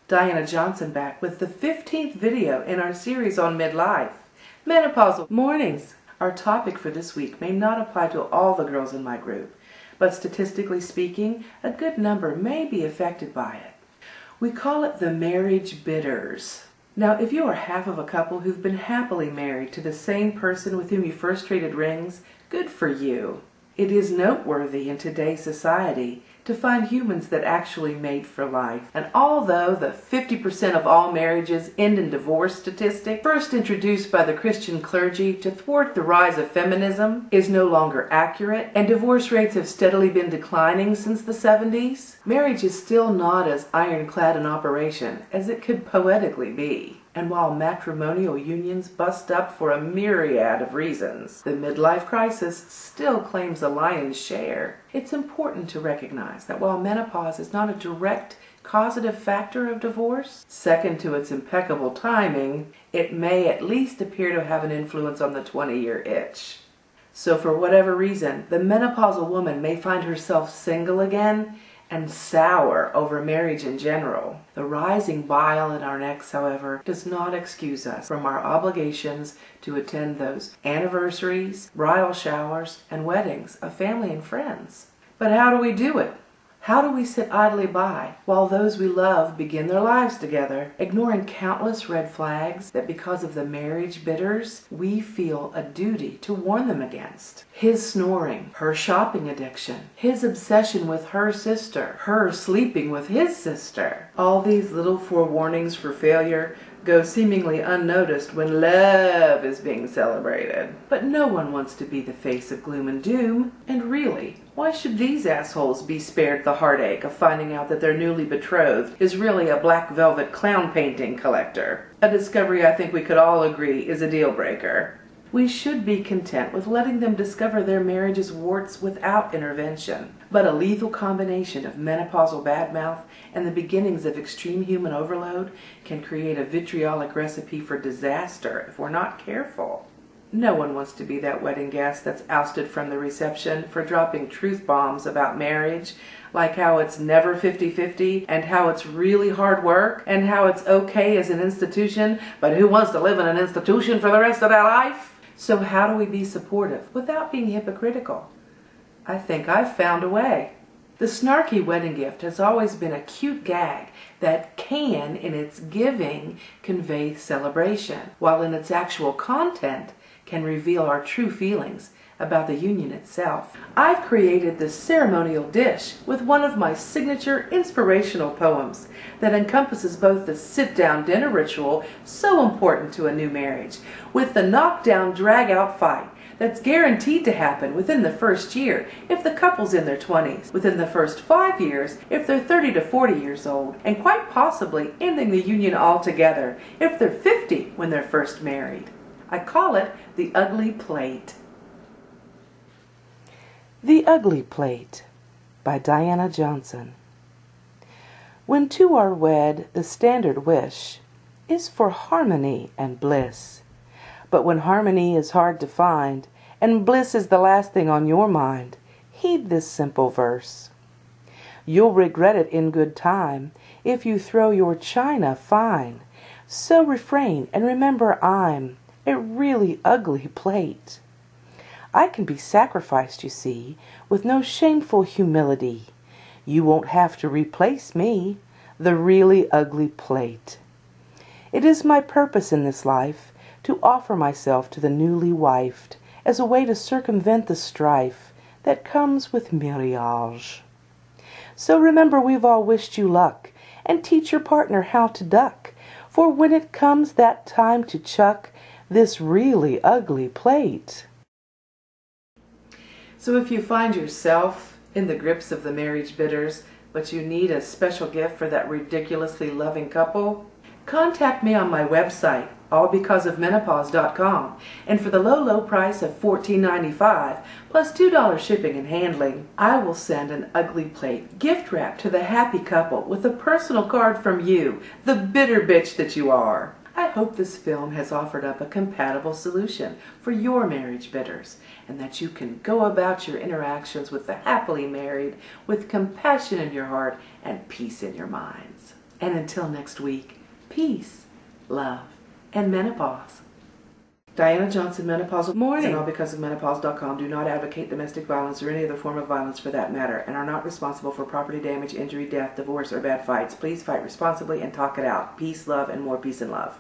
Diana Johnson back with the 15th video in our series on midlife, Menopausal Mornings. Our topic for this week may not apply to all the girls in my group, but statistically speaking, a good number may be affected by it. We call it the marriage bitters. Now, if you are half of a couple who've been happily married to the same person with whom you first traded rings, good for you. It is noteworthy in today's society to find humans that actually mate for life. And although the 50% of all marriages end in divorce statistic, first introduced by the Christian clergy to thwart the rise of feminism, is no longer accurate, and divorce rates have steadily been declining since the 70s, marriage is still not as ironclad an operation as it could poetically be. And while matrimonial unions bust up for a myriad of reasons, the midlife crisis still claims a lion's share. It's important to recognize that while menopause is not a direct causative factor of divorce, second to its impeccable timing, it may at least appear to have an influence on the 20-year itch. So for whatever reason, the menopausal woman may find herself single again and sour over marriage in general. The rising bile in our necks, however, does not excuse us from our obligations to attend those anniversaries, bridal showers, and weddings of family and friends. But how do we do it? How do we sit idly by while those we love begin their lives together, ignoring countless red flags that because of the marriage bitters, we feel a duty to warn them against? His snoring, her shopping addiction, his obsession with her sister, her sleeping with his sister. All these little forewarnings for failure go seemingly unnoticed when love is being celebrated. But no one wants to be the face of gloom and doom. And really, why should these assholes be spared the heartache of finding out that their newly betrothed is really a black velvet clown painting collector? A discovery I think we could all agree is a deal breaker. We should be content with letting them discover their marriage's warts without intervention. But a lethal combination of menopausal badmouth and the beginnings of extreme human overload can create a vitriolic recipe for disaster if we're not careful. No one wants to be that wedding guest that's ousted from the reception for dropping truth bombs about marriage, like how it's never 50-50 and how it's really hard work and how it's okay as an institution, but who wants to live in an institution for the rest of their life? So how do we be supportive without being hypocritical? I think I've found a way. The snarky wedding gift has always been a cute gag that can, in its giving, convey celebration, while in its actual content can reveal our true feelings about the union itself. I've created this ceremonial dish with one of my signature inspirational poems that encompasses both the sit-down dinner ritual so important to a new marriage, with the knockdown drag-out fight that's guaranteed to happen within the first year if the couple's in their 20s, within the first 5 years if they're 30 to 40 years old, and quite possibly ending the union altogether if they're 50 when they're first married. I call it the ugly plate. The Ugly Plate by Diana Johnson. When two are wed, the standard wish is for harmony and bliss. But when harmony is hard to find, and bliss is the last thing on your mind, heed this simple verse. You'll regret it in good time if you throw your china fine. So refrain and remember I'm a really ugly plate. I can be sacrificed, you see, with no shameful humility. You won't have to replace me, the really ugly plate. It is my purpose in this life to offer myself to the newly wifed as a way to circumvent the strife that comes with marriage. So remember we've all wished you luck, and teach your partner how to duck, for when it comes that time to chuck this really ugly plate. So if you find yourself in the grips of the marriage bitters, but you need a special gift for that ridiculously loving couple, contact me on my website, allbecauseofmenopause.com, and for the low price of $14.95 plus $2 shipping and handling, I will send an ugly plate gift wrap to the happy couple with a personal card from you, the bitter bitch that you are. I hope this film has offered up a compatible solution for your marriage bitters, and that you can go about your interactions with the happily married with compassion in your heart and peace in your minds. And until next week, peace, love, and menopause. Diana Johnson, Menopausal Morning, and all because of menopause.com do not advocate domestic violence or any other form of violence for that matter, and are not responsible for property damage, injury, death, divorce, or bad fights. Please fight responsibly and talk it out. Peace, love, and more peace and love.